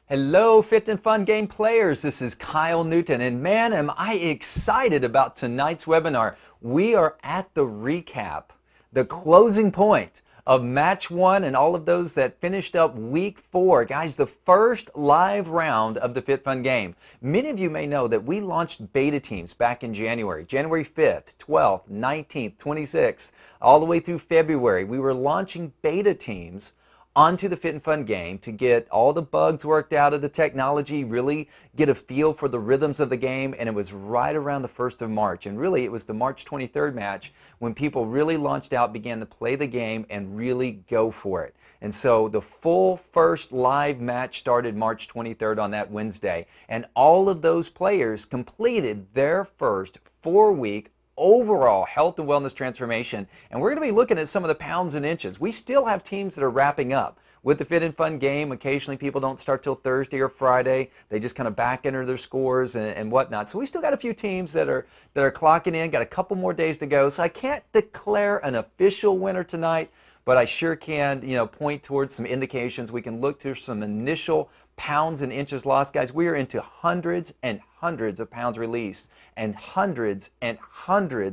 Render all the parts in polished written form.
Hello, Fit and Fun Game players. This is Kyle Newton, and man, am I excited about tonight's webinar. We are at the recap, the closing point of match one and all of those that finished up week 4. Guys, the first live round of the Fit Fun Game. Many of you may know that we launched beta teams back in January 5th, 12th, 19th, 26th, all the way through February. We were launching beta teams onto the Fit and Fun Game to get all the bugs worked out of the technology, really get a feel for the rhythms of the game, and it was right around the 1st of March. And really, it was the March 23rd match when people really launched out, began to play the game, and really go for it. And so the full first live match started March 23rd on that Wednesday, and all of those players completed their first 4-week overall health and wellness transformation. And we're going to be looking at some of the pounds and inches. We still have teams that are wrapping up with the Fit and Fun Game. Occasionally people don't start till Thursday or Friday. They just kind of back enter their scores and whatnot. So we still got a few teams that are clocking in, got a couple more days to go. So I can't declare an official winner tonight, but I sure can, point towards some indications. We can look to some initial pounds and inches lost. Guys, we are into hundreds and hundreds of pounds released and hundreds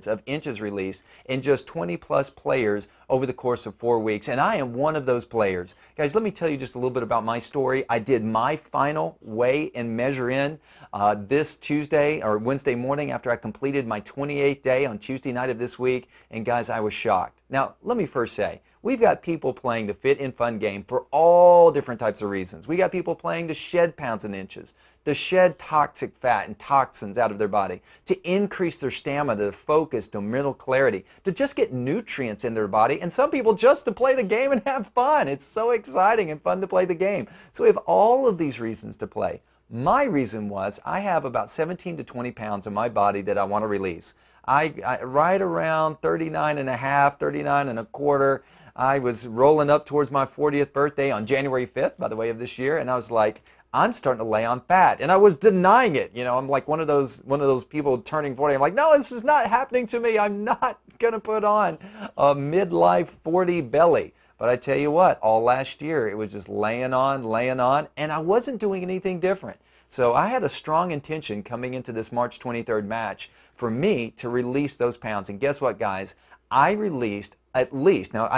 of inches released in just 20 plus players over the course of 4 weeks. And I am one of those players. Guys, let me tell you just a little bit about my story. I did my final weigh and measure in this Tuesday or Wednesday morning after I completed my 28th day on Tuesday night of this week. And guys, I was shocked. Now, let me first say, we've got people playing the Fit and Fun Game for all different types of reasons. We got people playing to shed pounds and inches, to shed toxic fat and toxins out of their body, to increase their stamina, their focus, their mental clarity, to just get nutrients in their body, and some people just to play the game and have fun. It's so exciting and fun to play the game. So we have all of these reasons to play. My reason was I have about 17 to 20 pounds in my body that I want to release. I right around 39 and a half, 39 and a quarter. I was rolling up towards my 40th birthday on January 5th, by the way, of this year, and I was like, I'm starting to lay on fat, and I was denying it. I'm like one of those people turning 40. I'm like, no, this is not happening to me. I'm not gonna put on a midlife 40 belly. But I tell you what, all last year it was just laying on, and I wasn't doing anything different. So I had a strong intention coming into this March 23rd match for me to release those pounds. And guess what, guys? I released I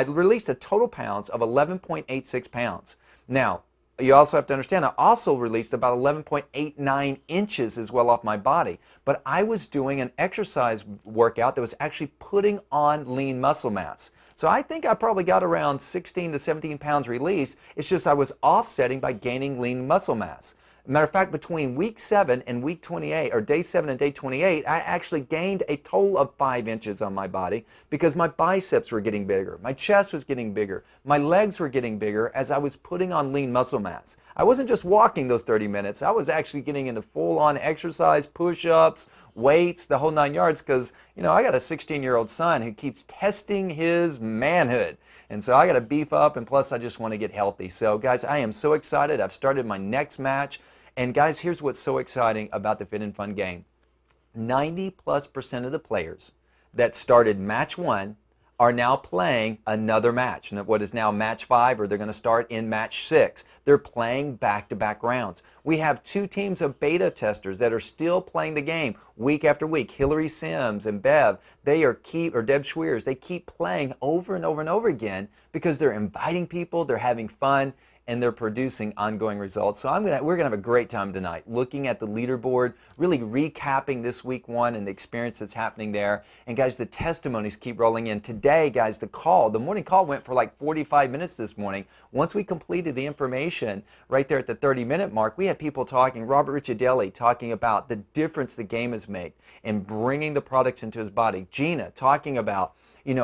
released a total pounds of 11.86 pounds. Now, you also have to understand, I also released about 11.89 inches as well off my body. But I was doing an exercise workout that was actually putting on lean muscle mass. So I think I probably got around 16 to 17 pounds released. It's just I was offsetting by gaining lean muscle mass. Matter of fact, between week 7 and week 28, or day 7 and day 28, I actually gained a total of 5 inches on my body because my biceps were getting bigger, my chest was getting bigger, my legs were getting bigger as I was putting on lean muscle mass. I wasn't just walking those 30 minutes, I was actually getting into full-on exercise, push-ups, weights, the whole 9 yards, because, I got a 16-year-old son who keeps testing his manhood. And so I got to beef up, and plus I just want to get healthy. So guys, I am so excited. I've started my next match. And guys, here's what's so exciting about the Fit and Fun Game. 90+% of the players that started match 1 are now playing another match. And what is now match 5, or they're going to start in match 6. They're playing back-to-back rounds. We have 2 teams of beta testers that are still playing the game week after week. Hillary Sims and Deb Schweers, they keep playing over and over and over again because they're inviting people, they're having fun, and they're producing ongoing results. So we're gonna have a great time tonight looking at the leaderboard, really recapping this week 1 and the experience that's happening there. And guys, the testimonies keep rolling in. Today, guys, the morning call went for like 45 minutes this morning. Once we completed the information right there at the 30-minute mark, we had people talking, Robert Ricciardelli talking about the difference the game has made in bringing the products into his body. Gina talking about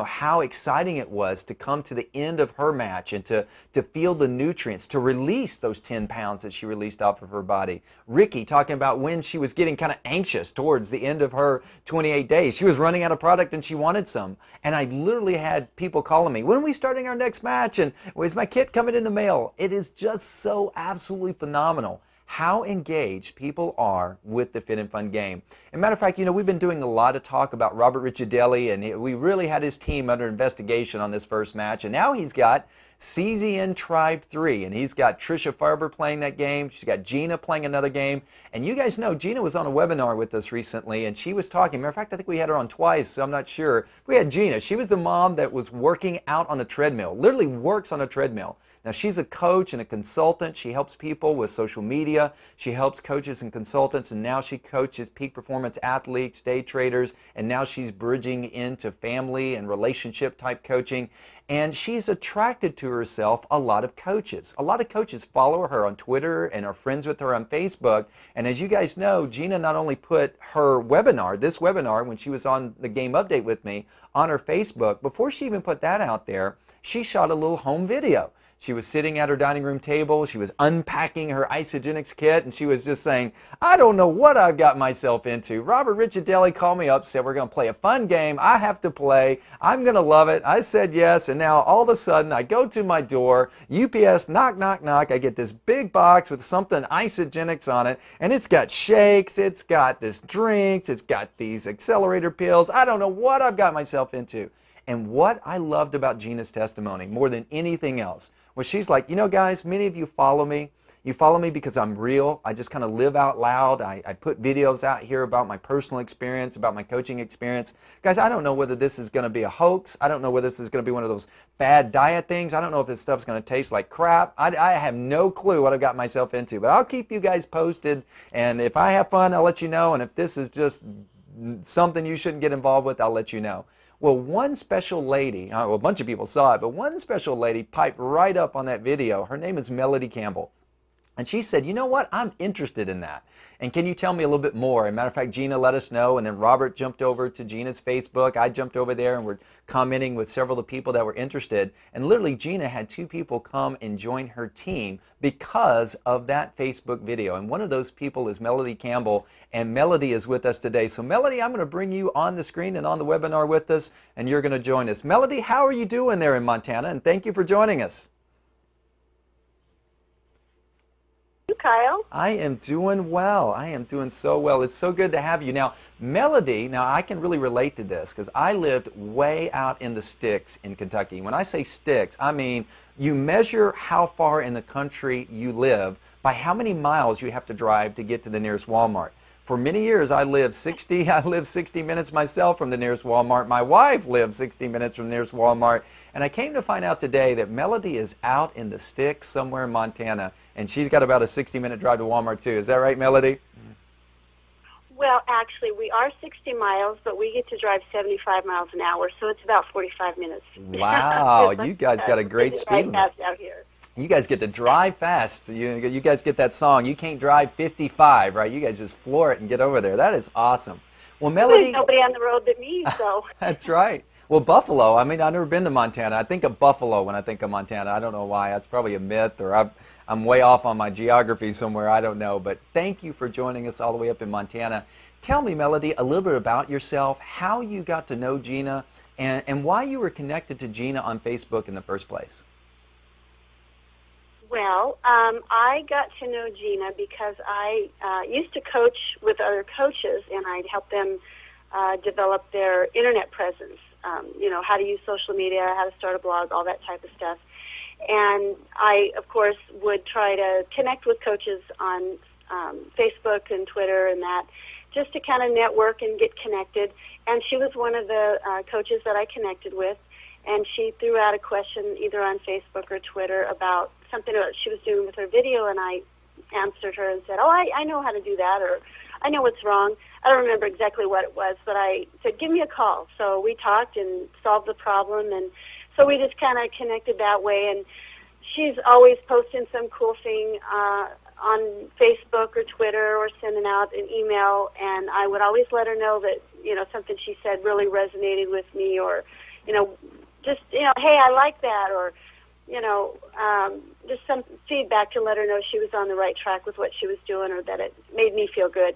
how exciting it was to come to the end of her match and to feel the nutrients, to release those 10 pounds that she released off of her body. Ricky talking about when she was getting kind of anxious towards the end of her 28 days. She was running out of product and she wanted some. And I literally had people calling me, when are we starting our next match? And is my kit coming in the mail? It is just so absolutely phenomenal how engaged people are with the Fit and Fun Game. As a matter of fact, we've been doing a lot of talk about Robert Ricciardelli, and we really had his team under investigation on this first match, and now he's got CZN Tribe 3, and he's got Trisha Farber playing that game. She's got Gina playing another game. And you guys know Gina was on a webinar with us recently, and she was talking. Matter of fact, I think we had her on twice, so I'm not sure. We had Gina. She was the mom that was working out on the treadmill, literally works on a treadmill. Now, she's a coach and a consultant. She helps people with social media. She helps coaches and consultants, and now she coaches peak performance athletes, day traders, and now she's bridging into family and relationship type coaching. And she's attracted to herself a lot of coaches. A lot of coaches follow her on Twitter and are friends with her on Facebook. And as you guys know, Gina not only put her webinar, this webinar, when she was on the Game Update with me, on her Facebook, before she even put that out there, she shot a little home video. She was sitting at her dining room table. She was unpacking her Isagenix kit, and she was just saying, I don't know what I've got myself into. Robert Ricciardelli called me up, said we're going to play a fun game. I have to play. I'm going to love it. I said yes, and now all of a sudden I go to my door, UPS, knock, knock, knock. I get this big box with something Isagenix on it, and it's got shakes, it's got this drinks, it's got these accelerator pills. I don't know what I've got myself into. And what I loved about Gina's testimony more than anything else was she's like, you know, guys, many of you follow me. You follow me because I'm real. I just kind of live out loud. I put videos out here about my personal experience, about my coaching experience. Guys, I don't know whether this is going to be a hoax. I don't know whether this is going to be one of those bad diet things. I don't know if this stuff's going to taste like crap. I have no clue what I've got myself into. But I'll keep you guys posted. And if I have fun, I'll let you know. And if this is just something you shouldn't get involved with, I'll let you know. Well, one special lady, well, a bunch of people saw it, but one special lady piped right up on that video. Her name is Melody Campbell. And she said, you know what, I'm interested in that. And can you tell me a little bit more? As a matter of fact, Gina let us know, and then Robert jumped over to Gina's Facebook. I jumped over there and we're commenting with several of the people that were interested. And literally, Gina had 2 people come and join her team because of that Facebook video. And one of those people is Melody Campbell, and Melody is with us today. So Melody, I'm going to bring you on the screen and on the webinar with us, and you're going to join us. Melody, how are you doing there in Montana? And thank you for joining us. Kyle. I am doing well. I am doing so well. It's so good to have you. Now, Melody, now I can really relate to this because I lived way out in the sticks in Kentucky. When I say sticks, I mean you measure how far in the country you live by how many miles you have to drive to get to the nearest Walmart. For many years, I lived 60 minutes myself from the nearest Walmart. My wife lived 60 minutes from the nearest Walmart. And I came to find out today that Melody is out in the sticks somewhere in Montana, and she's got about a 60-minute drive to Walmart, too. Is that right, Melody? Well, actually, we are 60 miles, but we get to drive 75 miles an hour, so it's about 45 minutes. Wow, you guys got a great speed limit. Fast out here. You guys get to drive fast. You guys get that song, you can't drive 55, right? You guys just floor it and get over there. That is awesome. Well, Melody... There's nobody on the road but me, so... That's right. Well, Buffalo, I mean, I've never been to Montana. I think of Buffalo when I think of Montana. I don't know why. That's probably a myth, or I'm way off on my geography somewhere. I don't know. But thank you for joining us all the way up in Montana. Tell me, Melody, a little bit about yourself, how you got to know Gina, and why you were connected to Gina on Facebook in the first place. Well, I got to know Gina because I used to coach with other coaches, and I'd help them develop their internet presence. You know, how to use social media, how to start a blog, all that type of stuff. And I, of course, would try to connect with coaches on Facebook and Twitter and that, just to kind of network and get connected. And she was one of the coaches that I connected with, and she threw out a question either on Facebook or Twitter about something that she was doing with her video, and I answered her and said, oh, I know how to do that, or I know what's wrong. I don't remember exactly what it was, but I said, give me a call. So we talked and solved the problem, and so we just kind of connected that way. And she's always posting some cool thing on Facebook or Twitter or sending out an email, and I would always let her know that, you know, something she said really resonated with me, or, you know, just, you know, hey, I like that, or, you know, just some feedback to let her know she was on the right track with what she was doing, or that it made me feel good.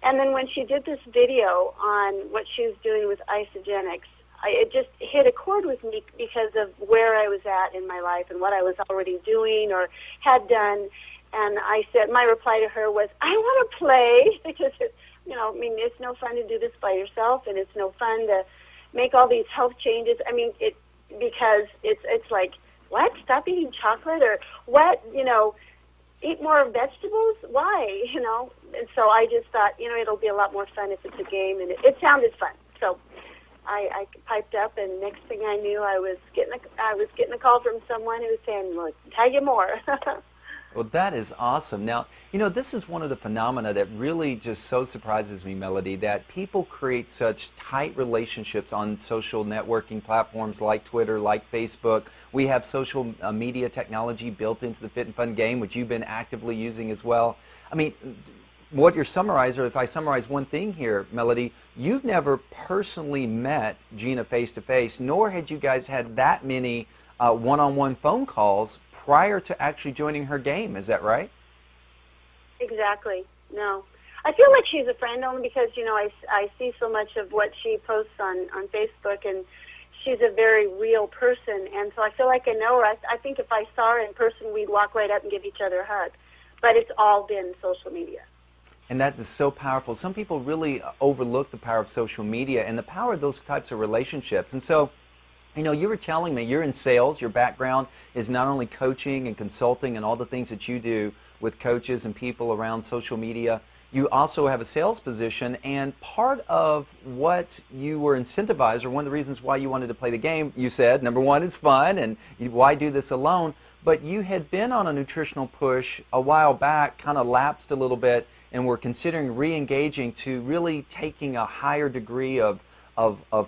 And then when she did this video on what she was doing with Isagenix, it just hit a chord with me because of where I was at in my life and what I was already doing or had done. And I said, my reply to her was, I want to play, because, you know, I mean, it's no fun to do this by yourself, and it's no fun to make all these health changes. I mean, because it's like what? Stop eating chocolate? Or what? Eat more vegetables? Why? And so I just thought, it'll be a lot more fun if it's a game, and it sounded fun. So I piped up, and next thing I knew, I was getting a call from someone who was saying, "Well, tell you more." Well, that is awesome. Now, this is one of the phenomena that really just so surprises me, Melody, that people create such tight relationships on social networking platforms like Twitter, like Facebook. We have social media technology built into the Fit and Fun game, which you've been actively using as well. I mean, what you're summarizing, or if I summarize one thing here, Melody, you've never personally met Gina face-to-face, nor had you guys had that many one-on-one phone calls prior to actually joining her game. Is that right? Exactly. No. I feel like she's a friend only because, I see so much of what she posts on Facebook, and she's a very real person, and so I feel like I know her. I think if I saw her in person, we'd walk right up and give each other a hug. But it's all been social media. And that is so powerful. Some people really overlook the power of social media and the power of those types of relationships. And so, you were telling me you're in sales. Your background is not only coaching and consulting and all the things that you do with coaches and people around social media. You also have a sales position, and part of what you were incentivized, or one of the reasons why you wanted to play the game, you said, number one, it's fun, and why do this alone? But you had been on a nutritional push a while back, kind of lapsed a little bit, and were considering re-engaging to really taking a higher degree of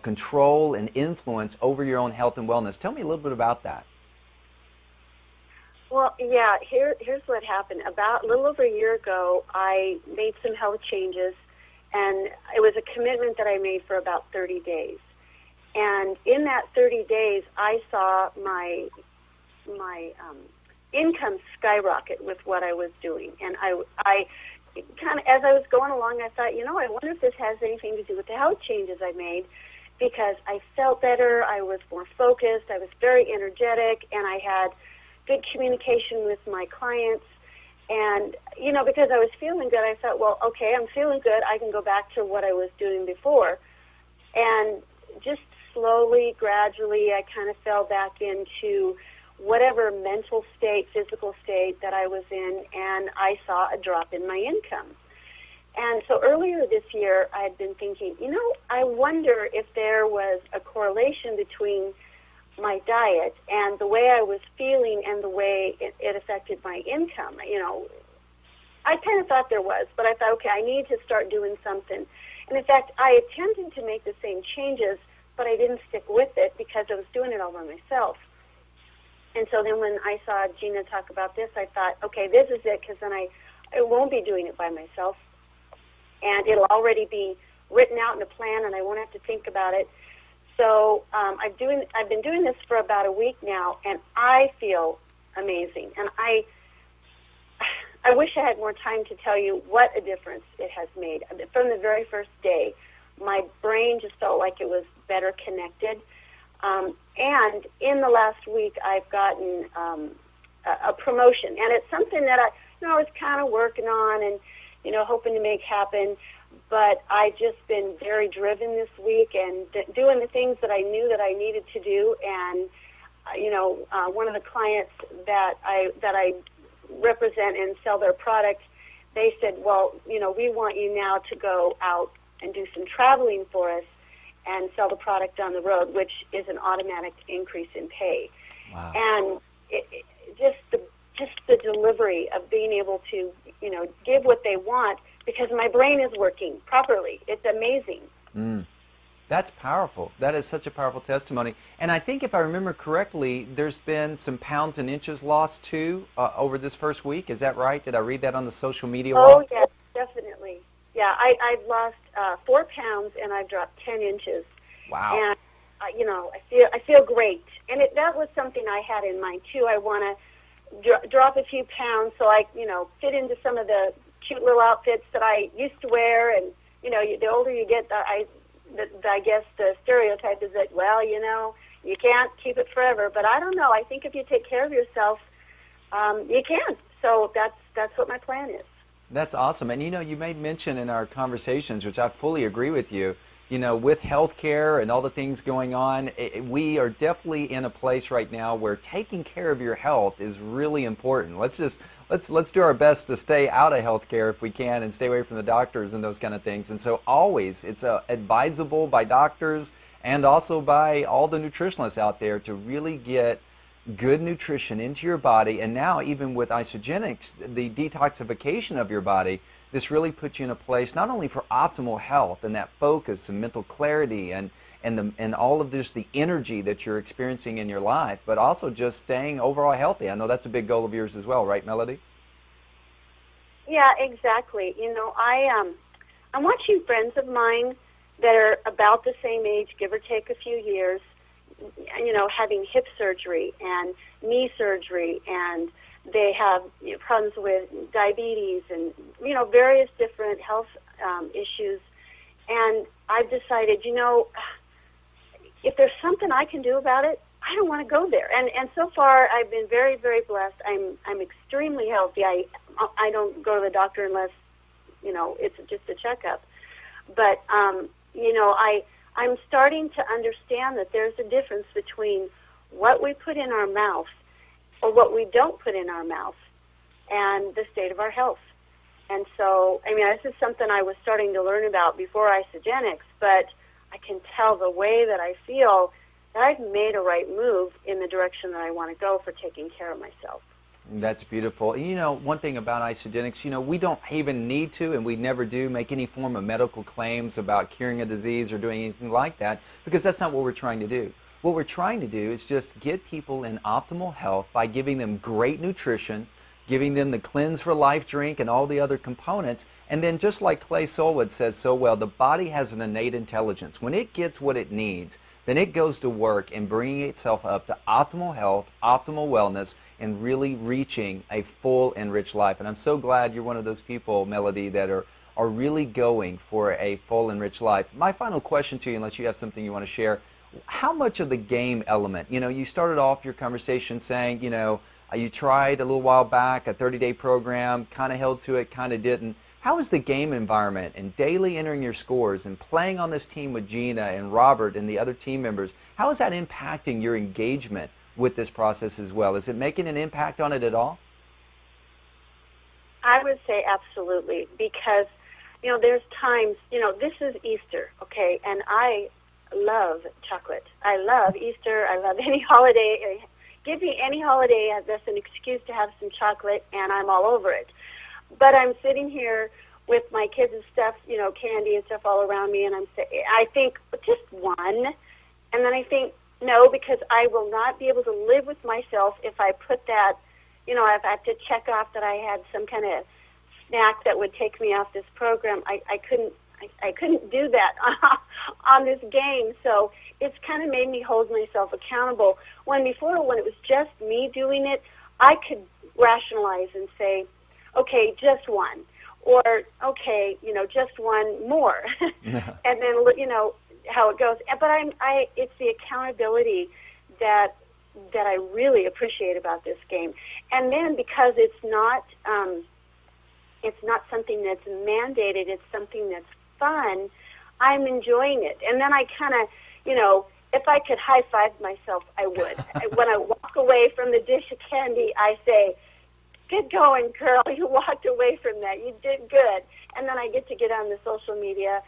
control and influence over your own health and wellness. Tell me a little bit about that. Well, yeah, here's what happened. About a little over a year ago, I made some health changes, and it was a commitment that I made for about 30 days. And in that 30 days, I saw my income skyrocket with what I was doing. And I kind of, as I was going along, I thought, I wonder if this has anything to do with the health changes I made, because I felt better, I was more focused, I was very energetic, and I had good communication with my clients. And, because I was feeling good, I thought, well, okay, I'm feeling good, I can go back to what I was doing before. And just slowly, gradually, I kind of fell back into whatever mental state, physical state that I was in, and I saw a drop in my income. And so earlier this year, I had been thinking, I wonder if there was a correlation between my diet and the way I was feeling and the way it affected my income. I kind of thought there was, but I thought, okay, I need to start doing something. And in fact, I attempted to make the same changes, but I didn't stick with it because I was doing it all by myself. And so then when I saw Gina talk about this, I thought, okay, this is it, because then I won't be doing it by myself. And it'll already be written out in a plan, and I won't have to think about it. So I've been doing this for about a week now, and I feel amazing. And I wish I had more time to tell you what a difference it has made. From the very first day, my brain just felt like it was better connected. And in the last week, I've gotten a promotion, and it's something that I was kind of working on and hoping to make happen. But I've just been very driven this week and doing the things that I knew that I needed to do. And one of the clients that I represent and sell their product, they said, well, we want you now to go out and do some traveling for us and sell the product on the road, which is an automatic increase in pay. Wow. And just the delivery of being able to, give what they want, because my brain is working properly. It's amazing. That's powerful. That is such a powerful testimony. And I think if I remember correctly, there's been some pounds and inches lost too over this first week. Is that right? Did I read that on the social media wall? Oh, yes, definitely. Yeah, I've lost 4 pounds, and I've dropped 10 inches. Wow. And I feel great. And that was something I had in mind too. I want to drop a few pounds so I fit into some of the cute little outfits that I used to wear. And the older you get, I guess the stereotype is that, well, you can't keep it forever. But I don't know. I think if you take care of yourself, you can. So that's what my plan is. That's awesome. And you made mention in our conversations, which I fully agree with you, with healthcare and all the things going on, we are definitely in a place right now where taking care of your health is really important. Let's do our best to stay out of healthcare if we can, and stay away from the doctors and those kind of things. And so always, it's advisable by doctors and also by all the nutritionalists out there to really get good nutrition into your body. And now, even with isogenics, the detoxification of your body, this really puts you in a place not only for optimal health and that focus and mental clarity and all of this, the energy that you're experiencing in your life, but also just staying overall healthy. I know that's a big goal of yours as well, right, Melody? Yeah, exactly. I'm watching friends of mine that are about the same age, give or take a few years, having hip surgery and knee surgery, and they have problems with diabetes and, various different health issues. And I've decided, if there's something I can do about it, I don't want to go there. And so far, I've been very, very blessed. I'm extremely healthy. I don't go to the doctor unless, it's just a checkup. But, I'm starting to understand that there's a difference between what we put in our mouth or what we don't put in our mouth and the state of our health. And so, this is something I was starting to learn about before isogenics, but I can tell the way that I feel that I've made a right move in the direction that I want to go for taking care of myself. That's beautiful. One thing about isogenics, we don't even need to, and we never do, make any form of medical claims about curing a disease or doing anything like that, because that's not what we're trying to do. What we're trying to do is just get people in optimal health by giving them great nutrition, giving them the Cleanse for Life drink and all the other components. And then, just like Clay Solwood says so well, the body has an innate intelligence. When it gets what it needs, then it goes to work in bringing itself up to optimal health, optimal wellness, and really reaching a full and rich life. And I'm so glad you're one of those people, Melody, that are really going for a full and rich life. My final question to you, unless you have something you want to share, how much of the game element, you started off your conversation saying, you tried a little while back a 30-day program, kind of held to it, kind of didn't. How is the game environment and daily entering your scores and playing on this team with Gina and Robert and the other team members, how is that impacting your engagement with this process as well? Is it making an impact on it at all? I would say absolutely, because, there's times, this is Easter, okay, and I love chocolate. I love Easter. I love any holiday. Give me any holiday that's an excuse to have some chocolate, and I'm all over it. But I'm sitting here with my kids and stuff, candy and stuff all around me, and I think just one, and then I think no, because I will not be able to live with myself if I put that, if I have to check off that I had some kind of snack that would take me off this program. I couldn't do that on this game, so it's kind of made me hold myself accountable. When it was just me doing it, I could rationalize and say, okay, just one, or okay, just one more, and then how it goes. But it's the accountability that I really appreciate about this game. And then because it's not something that's mandated, it's something that's fun, I'm enjoying it. And then I kind of, if I could high-five myself, I would. When I walk away from the dish of candy, I say, good going, girl. You walked away from that. You did good. And then I get on the social media,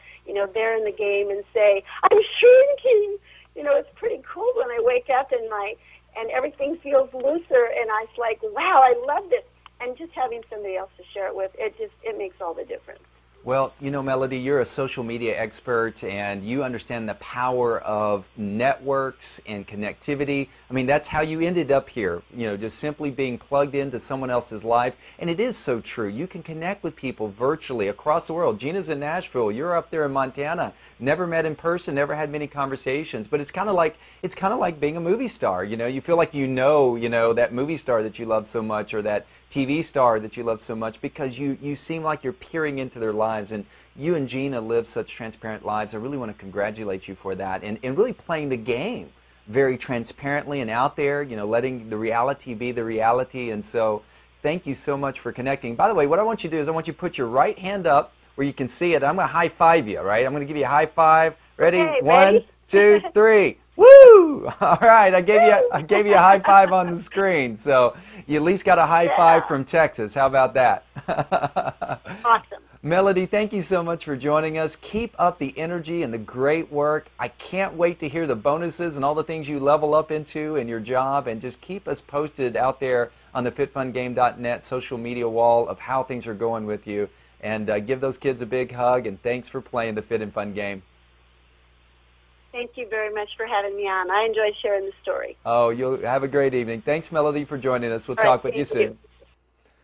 there in the game and say, I'm shrinking. It's pretty cool when I wake up and everything feels looser, and I was like, wow, I loved it. And just having somebody else to share it with, it makes all the difference. Well, Melody, you're a social media expert, and you understand the power of networks and connectivity. That's how you ended up here, just simply being plugged into someone else's life. And it is so true. You can connect with people virtually across the world. Gina's in Nashville. You're up there in Montana. Never met in person, never had many conversations. But it's kind of like being a movie star. You feel like that movie star that you love so much, or that TV star that you love so much, because you seem like you're peering into their lives, and you and Gina live such transparent lives. I really want to congratulate you for that, and really playing the game very transparently and out there, letting the reality be the reality. And so thank you so much for connecting. By the way, what I want you to do is I want you to put your right hand up where you can see it. I'm going to high-five you, right? I'm going to give you a high five. Ready? Okay, One, ready? 2, 3. Woo! All right, I gave you a high five on the screen, so you at least got a high five from Texas. How about that? Awesome. Melody, thank you so much for joining us. Keep up the energy and the great work. I can't wait to hear the bonuses and all the things you level up into in your job, and just keep us posted out there on the fitfungame.net social media wall of how things are going with you. And give those kids a big hug, and thanks for playing the Fit and Fun game. Thank you very much for having me on. I enjoyed sharing the story. Oh, you'll have a great evening. Thanks, Melody, for joining us. We'll All talk right, with you thank soon.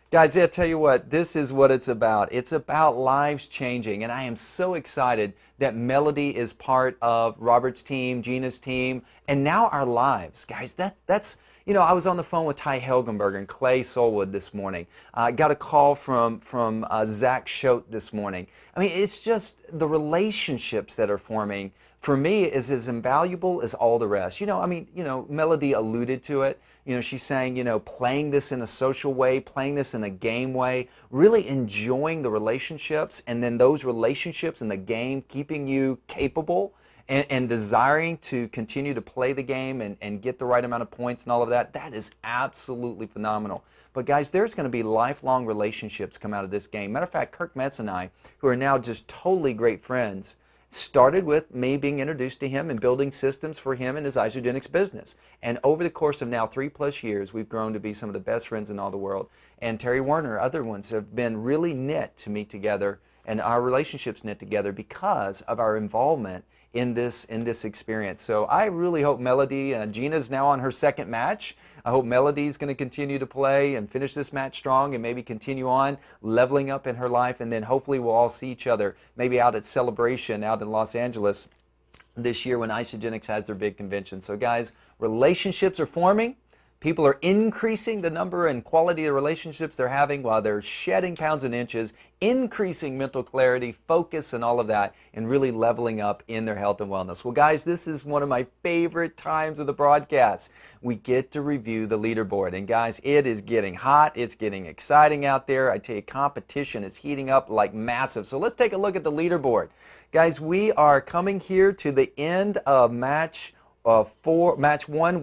Guys, I'll tell you what, this is what it's about. It's about lives changing, and I am so excited that Melody is part of Robert's team, Gina's team, and now our lives. Guys, that's you know, I was on the phone with Ty Helgenberg and Clay Solwood this morning. I got a call from Zach Schote this morning. I mean, it's just the relationships that are forming, for me, is as invaluable as all the rest. You know, I mean, you know, Melody alluded to it. You know, she's saying, you know, playing this in a social way, playing this in a game way, really enjoying the relationships, and then those relationships in the game keeping you capable and desiring to continue to play the game and get the right amount of points and all of that. That is absolutely phenomenal. But guys, there's going to be lifelong relationships come out of this game. Matter of fact, Kirk Metz and I, who are now just totally great friends, started with me being introduced to him and building systems for him and his isogenics business. And over the course of now 3+ years, we've grown to be some of the best friends in all the world. And Terry Werner, other ones, have been really knit to meet together, and our relationships knit together because of our involvement in this experience. So I really hope Melody, Gina's now on her second match. I hope Melody's going to continue to play and finish this match strong, and maybe continue on leveling up in her life, and then hopefully we'll all see each other maybe out at Celebration out in Los Angeles this year when Isogenics has their big convention. So guys, relationships are forming. People are increasing the number and quality of relationships they're having while they're shedding pounds and inches, increasing mental clarity, focus, and all of that, and really leveling up in their health and wellness. Well, guys, this is one of my favorite times of the broadcast. We get to review the leaderboard. And guys, it is getting hot. It's getting exciting out there. I tell you, competition is heating up like massive. So let's take a look at the leaderboard. Guys, we are coming here to the end of match 1,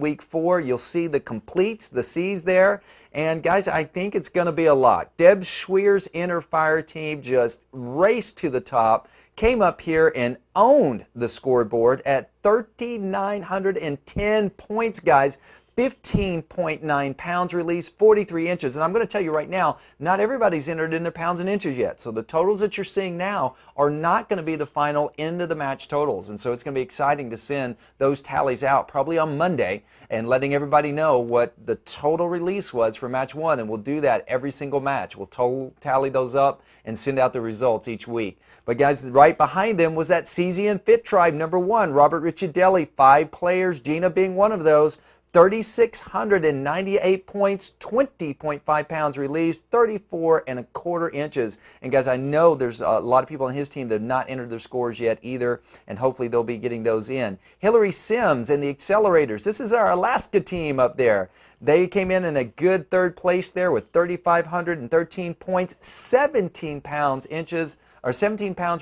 week 4. You'll see the completes, the C's there. And guys, I think it's going to be a lot. Deb Schweer's Inner Fire team just raced to the top, came up here and owned the scoreboard at 3,910 points, guys. 15.9 pounds released, 43 inches. And I'm going to tell you right now, not everybody's entered in their pounds and inches yet. So the totals that you're seeing now are not going to be the final end of the match totals. And so it's going to be exciting to send those tallies out probably on Monday and letting everybody know what the total release was for match 1. And we'll do that every single match. We'll total tally those up and send out the results each week. But guys, right behind them was that CZ and Fit Tribe #1, Robert Ricciardelli, 5 players, Gina being one of those. 3,698 points, 20.5 pounds released, 34.25 inches. And guys, I know there's a lot of people on his team that have not entered their scores yet either, and hopefully they'll be getting those in. Hillary Sims and the Accelerators. This is our Alaska team up there. They came in a good 3rd place there with 3,513 points, 17 pounds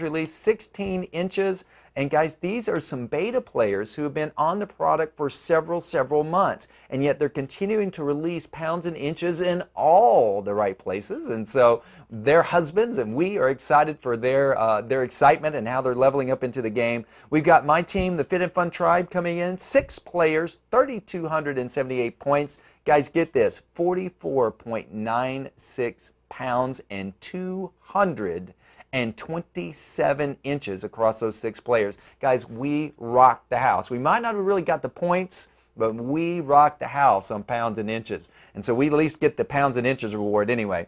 released, 16 inches. And guys, these are some beta players who have been on the product for several months, and yet they're continuing to release pounds and inches in all the right places. And so their husbands and we are excited for their excitement and how they're leveling up into the game. We've got my team, the Fit and Fun Tribe, coming in, 6 players, 3,278 points. Guys, get this, 44.96 pounds and 227 inches across those 6 players. Guys, we rocked the house. We might not have really got the points, but we rocked the house on pounds and inches. And so we at least get the pounds and inches reward anyway.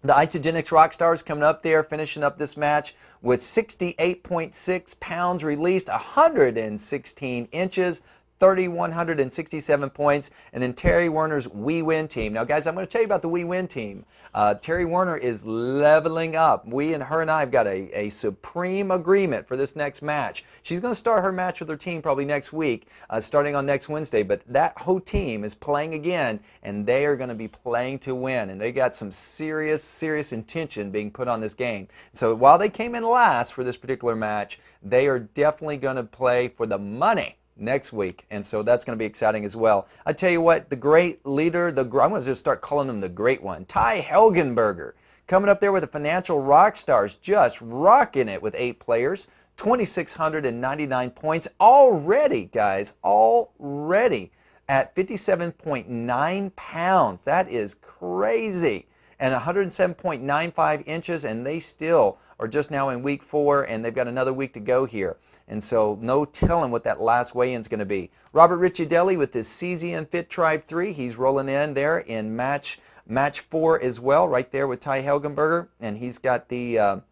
The Isogenics Rockstars coming up there, finishing up this match with 68.6 pounds released, 116 inches, 3,167 points. And then Terry Werner's We Win team. Now, guys, I'm going to tell you about the We Win team. Terry Werner is leveling up. Her and I have got a supreme agreement for this next match. She's going to start her match with her team probably next week, starting on next Wednesday. But that whole team is playing again, and they are going to be playing to win. And they got some serious intention being put on this game. So while they came in last for this particular match, they are definitely going to play for the money next week, and so that's going to be exciting as well. I tell you what, the great leader, I'm going to just start calling him the great one, Ty Helgenberger, coming up there with the financial rock stars, just rocking it with 8 players, 2,699 points already, guys, already at 57.9 pounds. That is crazy. And 107.95 inches, and they still are just now in week 4, and they've got another week to go here. And so no telling what that last weigh-in is going to be. Robert Ricciardelli with his CZN Fit Tribe 3. He's rolling in there in match 4 as well, right there with Ty Helgenberger. And he's got the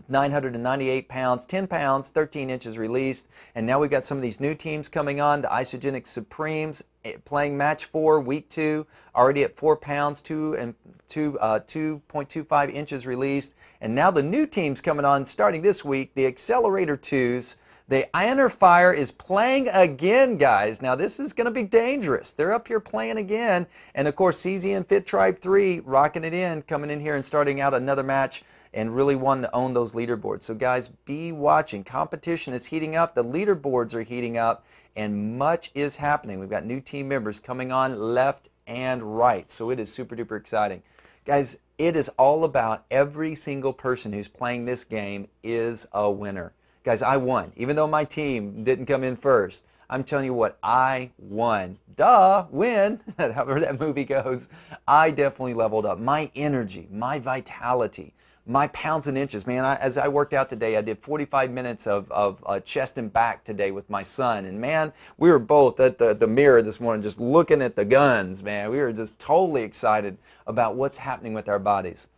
998 pounds, 10 pounds, 13 inches released. And now we've got some of these new teams coming on. The Isogenic Supremes playing match 4, week 2, already at 4 pounds, 2.25 inches released. And now the new teams coming on starting this week, the Accelerator 2s. The Inner Fire is playing again, guys. Now this is going to be dangerous. They're up here playing again. And of course, CZN Fit Tribe 3 rocking it in, coming in here and starting out another match and really wanting to own those leaderboards. So guys, be watching. Competition is heating up. The leaderboards are heating up, and much is happening. We've got new team members coming on left and right. So it is super duper exciting. Guys, it is all about every single person who's playing this game is a winner. Guys, I won. Even though my team didn't come in first, I'm telling you what, I won. Duh, win, however that movie goes. I definitely leveled up. My energy, my vitality, my pounds and inches. Man, as I worked out today, I did 45 minutes of chest and back today with my son. And man, we were both at the mirror this morning just looking at the guns, man. We were just totally excited about what's happening with our bodies.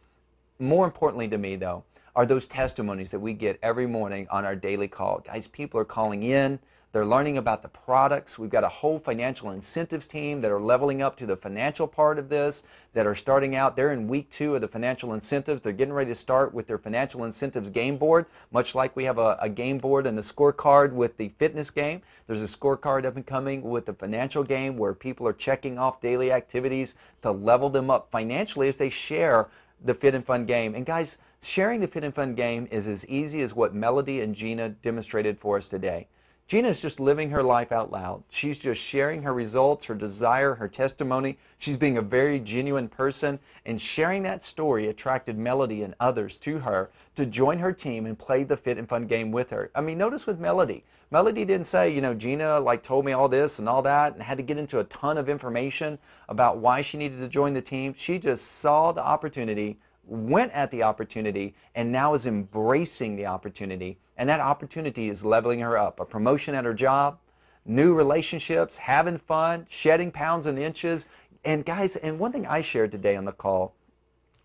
More importantly to me, though, are those testimonies that we get every morning on our daily call. Guys, people are calling in. They're learning about the products. We've got a whole financial incentives team that are leveling up to the financial part of this, that are starting out. They're in week 2 of the financial incentives. They're getting ready to start with their financial incentives game board, much like we have a game board and a scorecard with the fitness game. There's a scorecard up and coming with the financial game where people are checking off daily activities to level them up financially as they share the Fit and Fun game. And guys, sharing the Fit and Fun game is as easy as what Melody and Gina demonstrated for us today. Gina is just living her life out loud. She's just sharing her results, her desire, her testimony. She's being a very genuine person, and sharing that story attracted Melody and others to her to join her team and play the Fit and Fun game with her. I mean, notice with Melody. Melody didn't say, you know, Gina told me all this and all that and had to get into a ton of information about why she needed to join the team. She just saw the opportunity, went at the opportunity, and now is embracing the opportunity. And that opportunity is leveling her up. A promotion at her job, new relationships, having fun, shedding pounds and inches. And guys, and one thing I shared today on the call,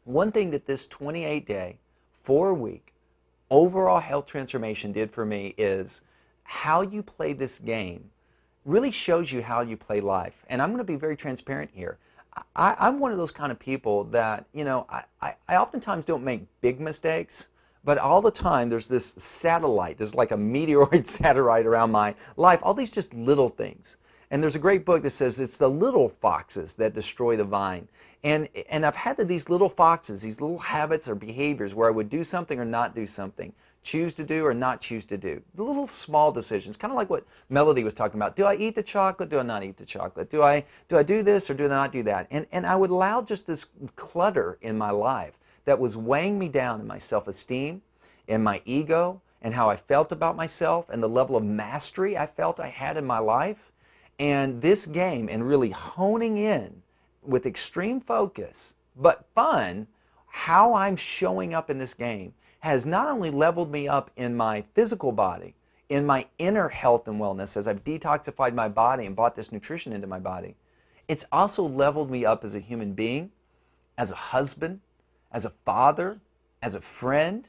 one thing that this 28-day, 4-week overall health transformation did for me is how you play this game really shows you how you play life. And I'm going to be very transparent here. I'm one of those kind of people that, you know, I oftentimes don't make big mistakes, but all the time there's this satellite, there's like a meteoroid satellite around my life, all these just little things. And there's a great book that says it's the little foxes that destroy the vine. And I've had these little foxes, these little habits or behaviors where I would do something or not do something, choose to do or not choose to do. The little small decisions, kind of like what Melody was talking about. Do I eat the chocolate? Do I not eat the chocolate? Do I do this or do I not do that? And I would allow just this clutter in my life that was weighing me down in my self-esteem, in my ego, and how I felt about myself, and the level of mastery I felt I had in my life. And this game, and really honing in with extreme focus, but fun, how I'm showing up in this game has not only leveled me up in my physical body, in my inner health and wellness as I've detoxified my body and brought this nutrition into my body, it's also leveled me up as a human being, as a husband, as a father, as a friend,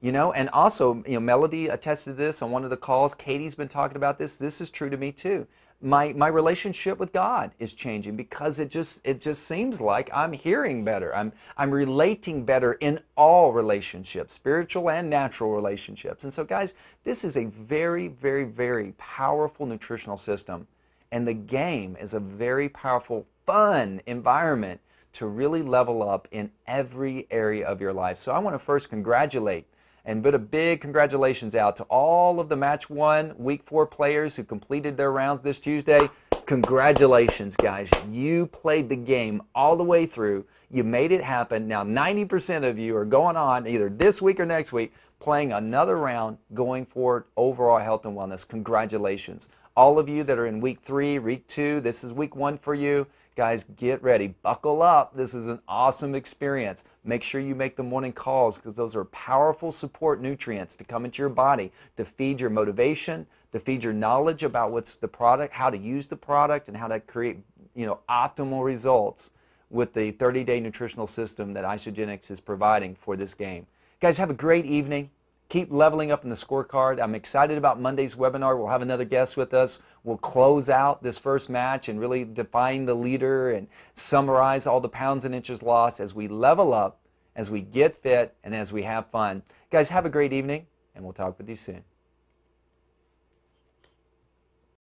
you know. And also, you know, Melody attested to this on one of the calls. Katie's been talking about this. This is true to me too. my relationship with God is changing because it just seems like I'm hearing better. I'm relating better in all relationships, spiritual and natural relationships. And so guys, this is a very, very, very powerful nutritional system. And the game is a very powerful, fun environment to really level up in every area of your life. So I want to first congratulate and put a big congratulations out to all of the Match 1 Week 4 players who completed their rounds this Tuesday. Congratulations, guys. You played the game all the way through. You made it happen. Now 90% of you are going on either this week or next week playing another round going for overall health and wellness. Congratulations. All of you that are in week 3, week 2, this is week 1 for you. Guys, get ready. Buckle up. This is an awesome experience. Make sure you make the morning calls because those are powerful support nutrients to come into your body to feed your motivation, to feed your knowledge about what's the product, how to use the product, and how to create, optimal results with the 30-day nutritional system that Isogenics is providing for this game. Guys, have a great evening. Keep leveling up in the scorecard. I'm excited about Monday's webinar. We'll have another guest with us. We'll close out this first match and really define the leader and summarize all the pounds and inches lost as we level up, as we get fit, and as we have fun. Guys, have a great evening, and we'll talk with you soon.